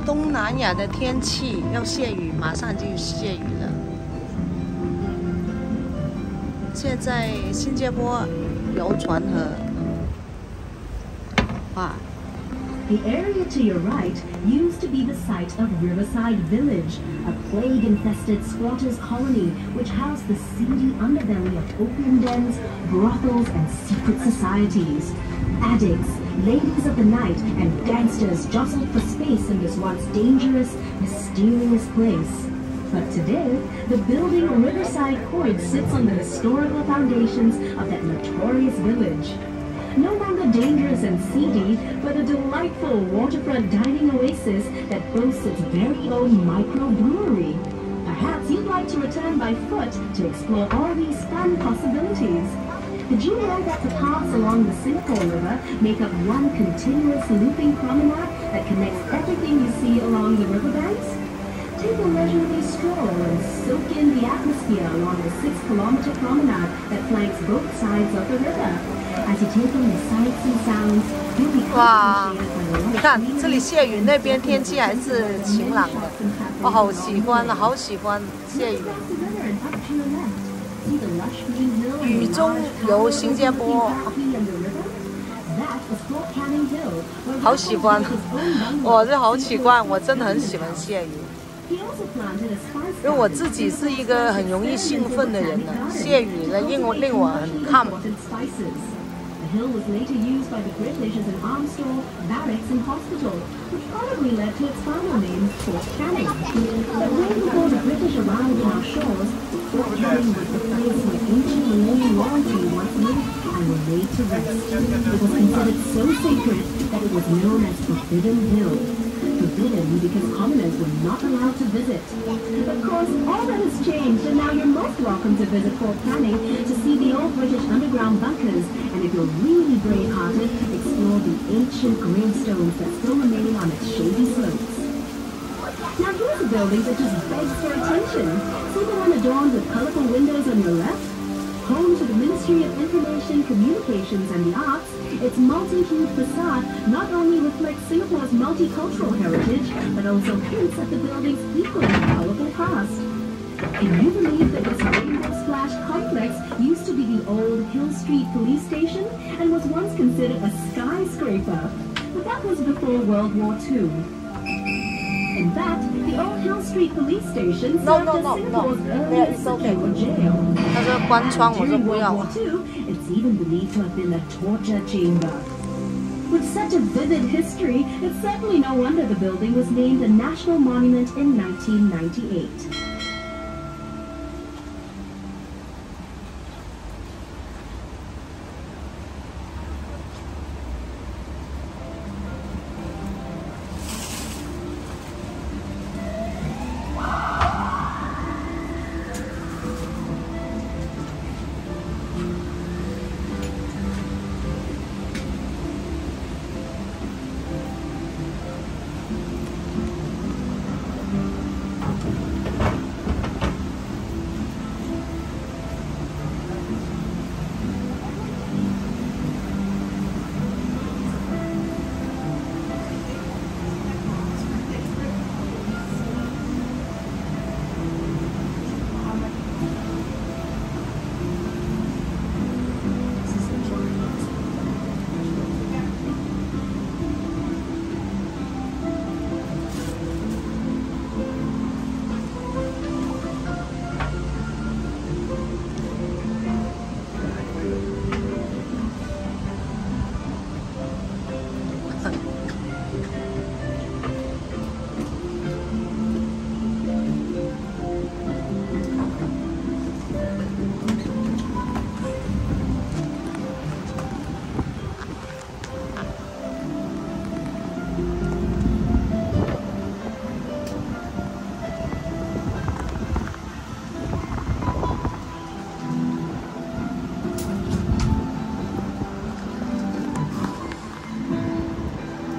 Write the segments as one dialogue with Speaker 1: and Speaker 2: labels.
Speaker 1: 东南亚的天气要下雨，马上就下雨了。现在新加坡游船河，哇！
Speaker 2: The area to your right used to be the site of Riverside Village, a plague-infested squatters' colony which housed the seedy underbelly of opium dens, brothels, and secret societies. Addicts, ladies of the night, and gangsters jostled for space in this once dangerous, mysterious place. But today, the building Riverside Cuise sits on the historical foundations of that notorious village. No longer dangerous and seedy, but a delightful waterfront dining oasis that boasts its very own microbrewery. Perhaps you'd like to return by foot to explore all these fun possibilities. Did you know that the paths along the Singapore River make up one continuous looping promenade that connects everything you see along the riverbanks? Take a leisurely stroll and soak in the atmosphere along the 6-kilometer promenade that flanks both sides of the river. As you take in the sights and sounds, you'll be
Speaker 1: 哇！你看这里下雨，那边天气还是晴朗的，我好喜欢啊，好喜欢下雨。雨中游新加坡，好喜欢，我这好奇怪，我真的很喜欢下雨。 因为我自己是一个很容易兴奋的人呢，下雨呢令我很calm。
Speaker 2: The hill was later used by the British as an arms store, barracks, and hospital, which probably led to its final name, Fort Canning. But way before the British arrived on our shores, Fort Canning was the place where ancient Malay royalty once lived and were laid to rest. It was considered so sacred that it was known as Forbidden Hill. Forbidden because commoners were not allowed to visit. Of course, all that has changed, and now you're most welcome to visit Fort Canning to see the old British underground bunkers, and if you're really brave-hearted, explore the ancient gravestones that still remain on its shady slopes. Now here's a building that just begs for attention. See the one adorned with colorful windows on your left? Home to the Ministry of Information, Communications and the Arts, its multi-hued facade not only reflects Singapore's multicultural heritage, but also hints at the building's equally colorful past. Can you believe that this rainbow splash complex used to be the old Hill Street Police Station and was once considered a skyscraper? But that was before World War II. In fact, the old Hill Street Police Station served as Singapore's earliest secure jail. During World War II, it's even believed to have been a torture chamber. With such a vivid history, it's certainly no wonder the building was named a National Monument in 1998.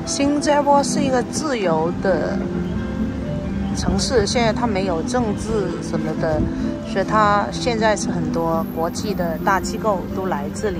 Speaker 1: 新加坡是一个自由的城市，现在它没有政治什么的，所以它现在是很多国际的大机构都来这里。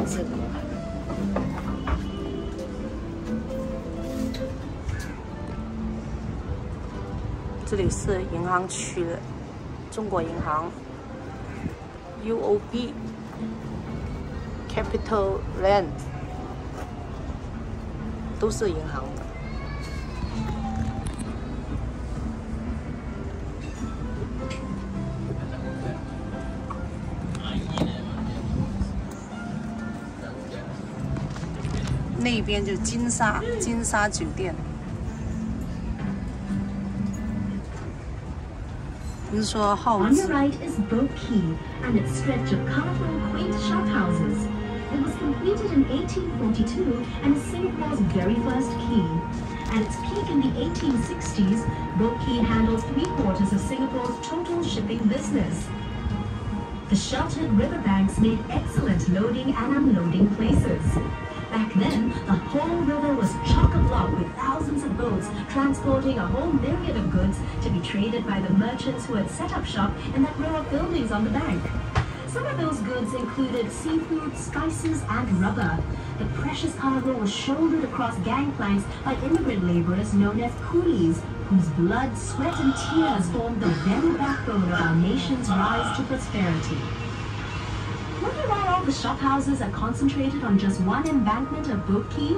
Speaker 1: 这里。这里是银行区的中国银行 UOB Capital Land 都是银行的。那边就金沙酒店。
Speaker 2: On your right is Boat Quay and its stretch of colorful, quaint shop houses. It was completed in 1842 and is Singapore's very first quay. At its peak in the 1860s, Boat Quay handles 3/4 of Singapore's total shipping business. The sheltered riverbanks made excellent loading and unloading places. Back then, the whole river was chock-a-block with thousands of boats transporting a whole myriad of goods to be traded by the merchants who had set up shop in that row of buildings on the bank. Some of those goods included seafood, spices, and rubber. The precious cargo was shouldered across gangplanks by immigrant laborers known as coolies, whose blood, sweat, and tears formed the very backbone of our nation's rise to prosperity. Wonder why all the shophouses are concentrated on just one embankment of Boat Quay?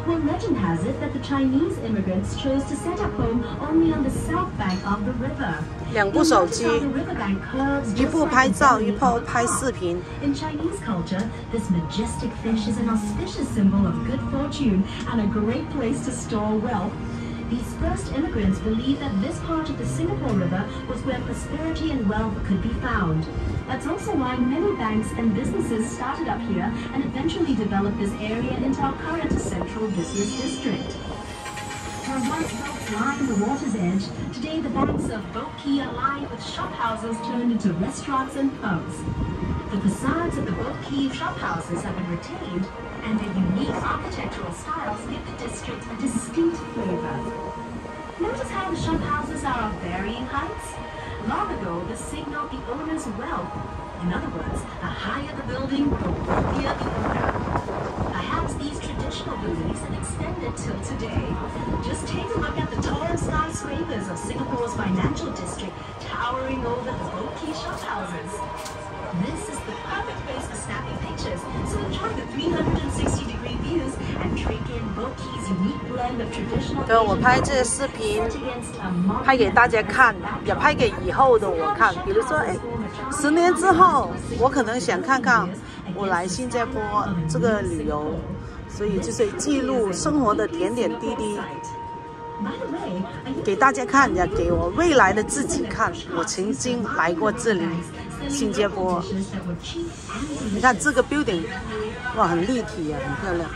Speaker 2: Well, legend has it that the Chinese immigrants chose to set up home only on the south bank of the river.
Speaker 1: 2部手机，一部拍照，一部拍视频。
Speaker 2: In Chinese culture, this majestic fish is an auspicious symbol of good fortune and a great place to store wealth. These first immigrants believed that this part of the Singapore River was where prosperity and wealth could be found. That's also why many banks and businesses started up here and eventually developed this area into our current central business district. Where once boats lined the water's edge, today the banks of Boat Quay are lined with shophouses turned into restaurants and pubs. The facades of the Boat Quay shophouses have been retained, and their unique architectural styles give the district a distinct flavor. Notice how the shophouses are of varying heights? Long ago, this signaled the owner's wealth. In other words, the higher the building, the wealthier the owner. Perhaps these traditional beliefs have extended till today. Just take a look at the tall skyscrapers of Singapore's financial district towering over the Boat Quay shophouses. This is the perfect place for snapping pictures, so enjoy the 360-degree views and drink in Boat Quay's unique blend of traditional.
Speaker 1: 对，我拍这些视频，拍给大家看，也拍给以后的我看。比如说，10年之后，我可能想看看我来新加坡这个旅游，所以就是记录生活的点点滴滴，给大家看，也给我未来的自己看。我曾经来过这里。 新加坡，你看这个 building， 哇，很立体啊，很漂亮。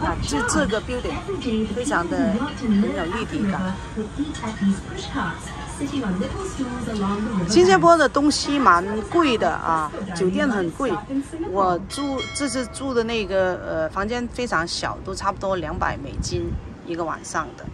Speaker 1: 啊，就这个 building 非常的很有立体感。新加坡的东西蛮贵的啊，酒店很贵。我这次住的那个房间非常小，都差不多200美金。 一个晚上的。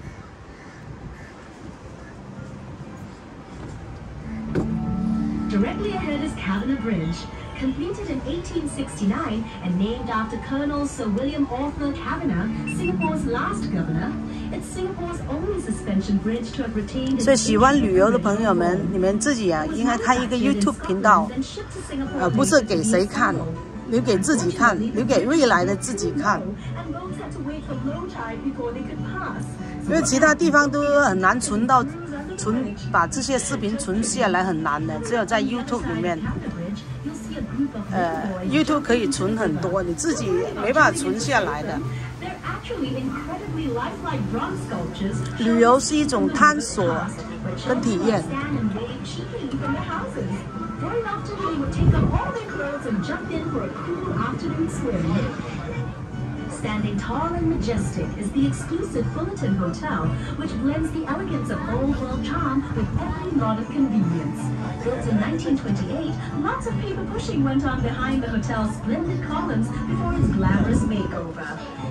Speaker 2: Directly ahead is Cabinet Bridge, completed in 1869 and named after Colonel Sir William Arthur Cabinet, Singapore's last governor. It's Singapore's only suspension bridge to have retained.
Speaker 1: 所以喜欢旅游的朋友们，你们自己啊，应该开一个 YouTube 频道，不是给谁看，留给自己看，留给未来的自己看。 因为其他地方都很难把这些视频存下来很难的，只有在 YouTube 里面，YouTube 可以存很多，你自己没办法存下来的。旅游是一种探索跟体验。
Speaker 2: Standing tall and majestic is the exclusive Fullerton Hotel, which blends the elegance of old-world charm with every modern convenience. Built in 1928, lots of paper pushing went on behind the hotel's splendid columns before its glamorous makeover.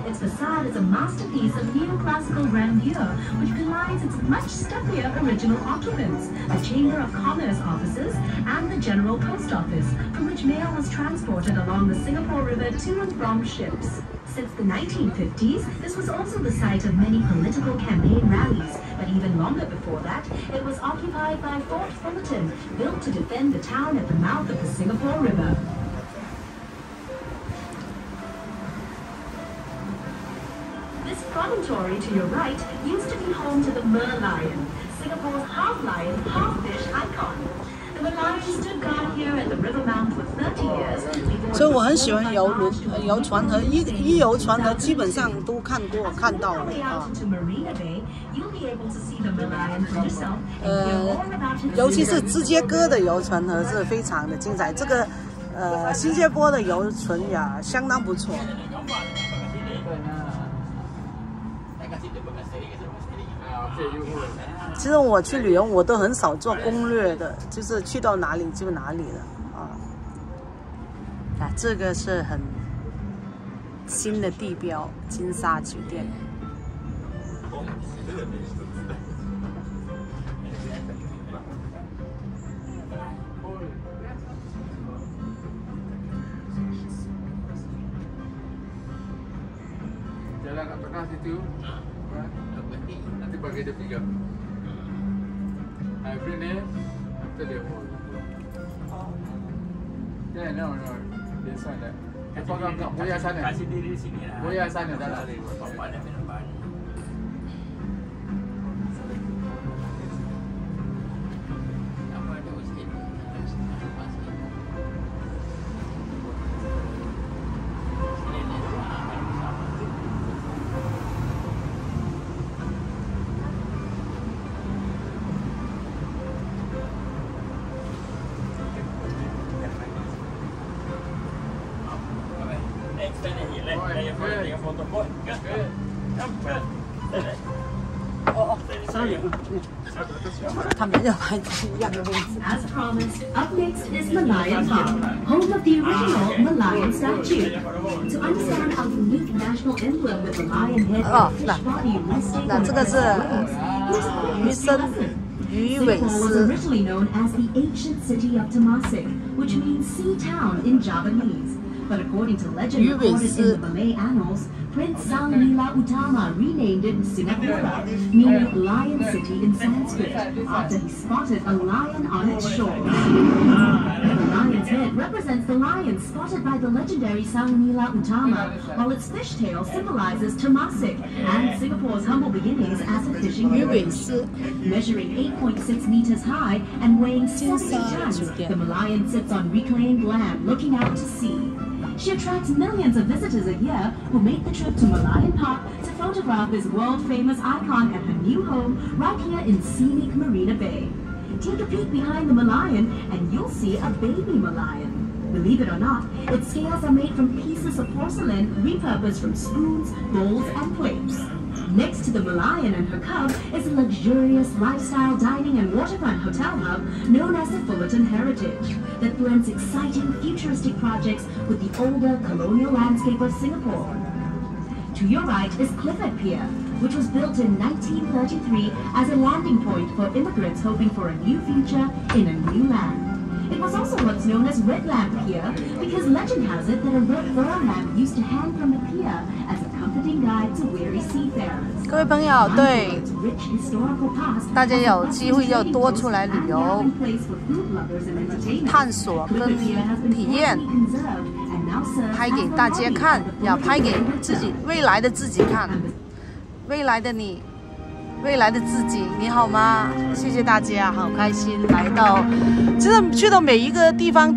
Speaker 2: Its facade is a masterpiece of neoclassical grandeur, which combines its much stuffier original occupants, the Chamber of Commerce offices, and the General Post Office, from which mail was transported along the Singapore River to and from ships. Since the 1950s, this was also the site of many political campaign rallies, but even longer before that, it was occupied by Fort Fullerton, built to defend the town at the mouth of the Singapore River. This promontory to your right used to be home to the merlion, Singapore's half-lion, half-fish icon. The merlion stood guard here at the river mouth for 30 years.
Speaker 1: 所以我很喜欢游船河，一游船河基本上都看到了啊。尤其是芝加哥的游船河是非常的精彩，这个新加坡的游船也相当不错。其实我去旅游，我都很少做攻略的，就是去到哪里就哪里了啊。这个是很新的地标，金沙酒店。
Speaker 3: Jalan kat tengah situ, nanti bagi dia 3. Hybrid ni, kita dia pun. Yeah, no. This one that. Apa kau buaya sana? Kasih diri di sini lah. Buaya sana dah lah. Bapak ada minuman. Apa ada usin?
Speaker 2: As promised, up next is Merlion Park, home of the original Merlion statue. To understand our unique national emblem with the lion head and fish body resting on Singapore was originally known as the ancient city of Temasek, which means sea town in Javanese. But according to legend recorded in the Malay annals, Prince Sang Nila Utama renamed it Singapore, meaning Lion City in Sanskrit, after he spotted a lion on its shores. The lion's head represents the lion spotted by the legendary Sang Nila Utama, while its fishtail symbolizes Temasek and Singapore's humble beginnings as a fishing village. Measuring 8.6 meters high and weighing 70 tons, the Merlion sits on reclaimed land looking out to sea. She attracts millions of visitors a year who make the trip to Merlion Park to photograph this world-famous icon at her new home right here in scenic Marina Bay. Take a peek behind the Merlion and you'll see a baby Merlion. Believe it or not, its scales are made from pieces of porcelain repurposed from spoons, bowls, and plates. Next to the Merlion and her cub is a luxurious lifestyle dining and waterfront hotel hub known as the Fullerton Heritage that blends exciting futuristic projects with the older colonial landscape of Singapore. To your right is Clifford Pier, which was built in 1933 as a landing point for immigrants hoping for a new future in a new land. It was also what's known as Red Lamp Pier because legend has it that a red fur lamp used to hang from the pier as a comforting guide to weary seafarers.
Speaker 1: 各位朋友，对大家有机会要多出来旅游、探索跟体验，拍给大家看，也拍给自己未来的自己看，未来的你。未来的自己，你好吗？谢谢大家，好开心来到，真的去到每一个地方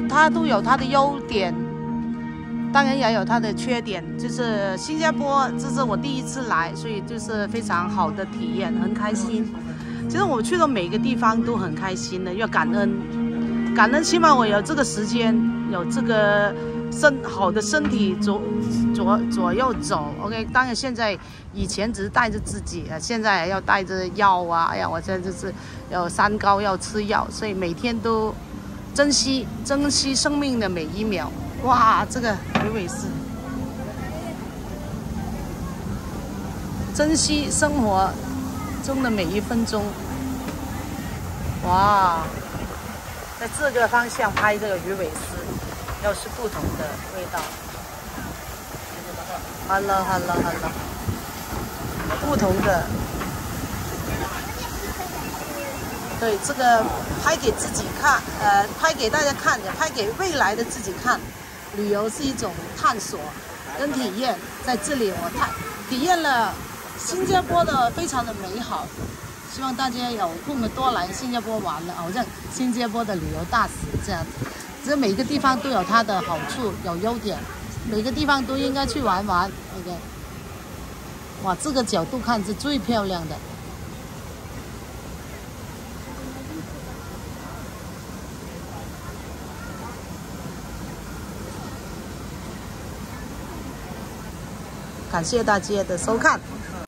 Speaker 1: 它都有它的优点，当然也有它的缺点。就是新加坡，这是我第一次来，所以就是非常好的体验，很开心。其实我去到每个地方都很开心的，要感恩，起码我有这个时间，有这个好的身体左右走 ，OK。当然现在以前只是带着自己，现在还要带着药啊。哎呀，我现在就是要三高要吃药，所以每天都珍惜生命的每一秒。哇，这个鱼尾狮，珍惜生活中的每一分钟。哇，在这个方向拍这个鱼尾狮。又是不同的味道。Hello， 不同的。对，这个拍给自己看，拍给大家看的，拍给未来的自己看。旅游是一种探索跟体验，在这里我体验了新加坡的非常的美好。希望大家有空的多来新加坡玩了，好像新加坡的旅游大使这样子。这每个地方都有它的好处，有优点，每个地方都应该去玩玩。OK， 哇，这个角度看是最漂亮的。感谢大家的收看。